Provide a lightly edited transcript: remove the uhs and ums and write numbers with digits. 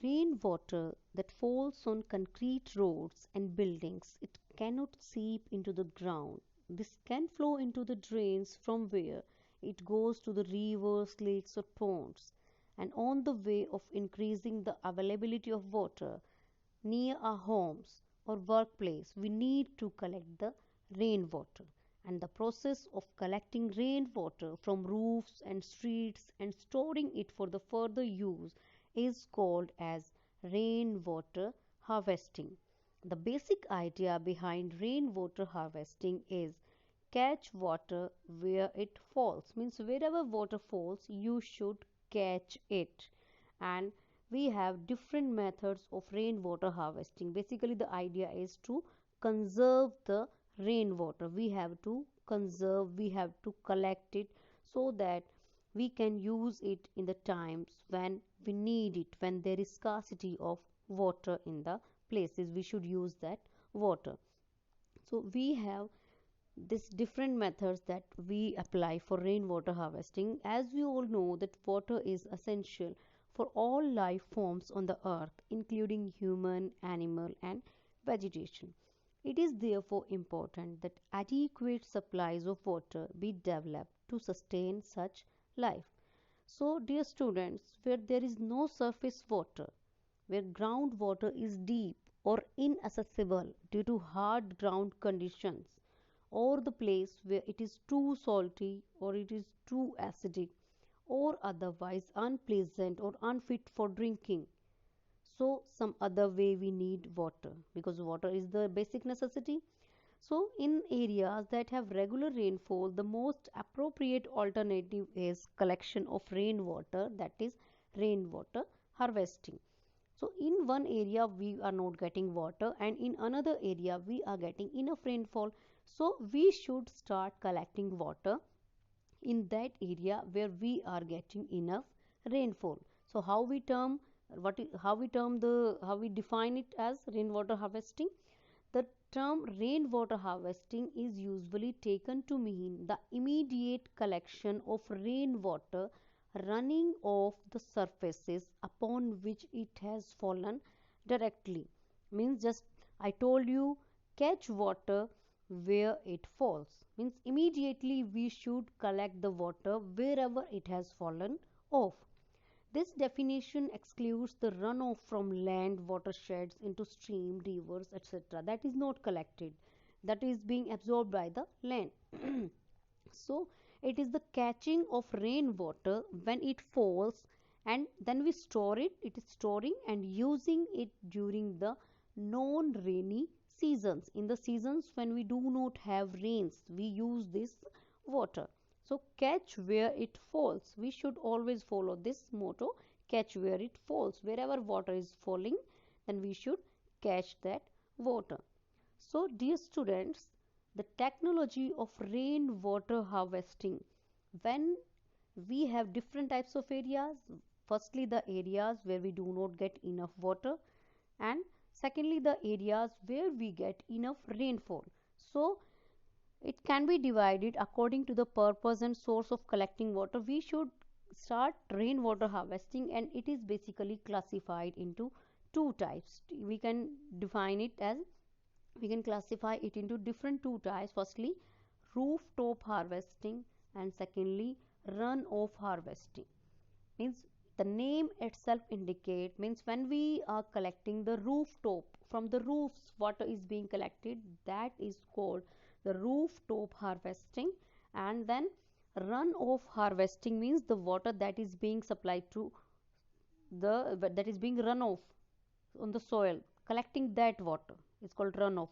Rainwater that falls on concrete roads and buildings, it cannot seep into the ground. This can flow into the drains from where it goes to the rivers, lakes or ponds. And on the way of increasing the availability of water near our homes or workplace, we need to collect the rainwater. And the process of collecting rainwater from roofs and streets and storing it for the further use is called as rainwater harvesting. The basic idea behind rainwater harvesting is catch water where it falls, means wherever water falls you should catch it. And we have different methods of rainwater harvesting. Basically the idea is to conserve the rainwater. We have to conserve, we have to collect it so that we can use it in the times when we need it, when there is scarcity of water in the places we should use that water. So we have this different methods that we apply for rainwater harvesting. As we all know that water is essential for all life forms on the earth, including human, animal and vegetation. It is therefore important that adequate supplies of water be developed to sustain such life. So dear students, where there is no surface water, where groundwater is deep or inaccessible due to hard ground conditions, or the place where it is too salty or it is too acidic or otherwise unpleasant or unfit for drinking. So some other way we need water, because water is the basic necessity. So in areas that have regular rainfall, the most appropriate alternative is collection of rainwater, that is rainwater harvesting. So in one area we are not getting water and in another area we are getting enough rainfall. So we should start collecting water in that area where we are getting enough rainfall. So how we define it as rainwater harvesting? The term rainwater harvesting is usually taken to mean the immediate collection of rainwater running off the surfaces upon which it has fallen directly. Means just I told you, catch water where it falls. Means immediately we should collect the water wherever it has fallen off. This definition excludes the runoff from land watersheds into stream, rivers, etc. That is not collected. That is being absorbed by the land. So it is the catching of rainwater when it falls and then we store it. It is storing and using it during the non-rainy seasons. In the seasons when we do not have rains, we use this water. So catch where it falls. We should always follow this motto, catch where it falls. Wherever water is falling, then we should catch that water. So dear students, the technology of rainwater harvesting, when we have different types of areas, firstly the areas where we do not get enough water and secondly the areas where we get enough rainfall. So it can be divided according to the purpose and source of collecting water. We should start rainwater harvesting and it is basically classified into two types. We can classify it into different two types. Firstly, rooftop harvesting and secondly, runoff harvesting. Means the name itself indicate, means when we are collecting the rooftop, from the roofs water is being collected, that is called the rooftop harvesting. And then runoff harvesting means the water that is being supplied to that is being run off on the soil, collecting that water is called runoff.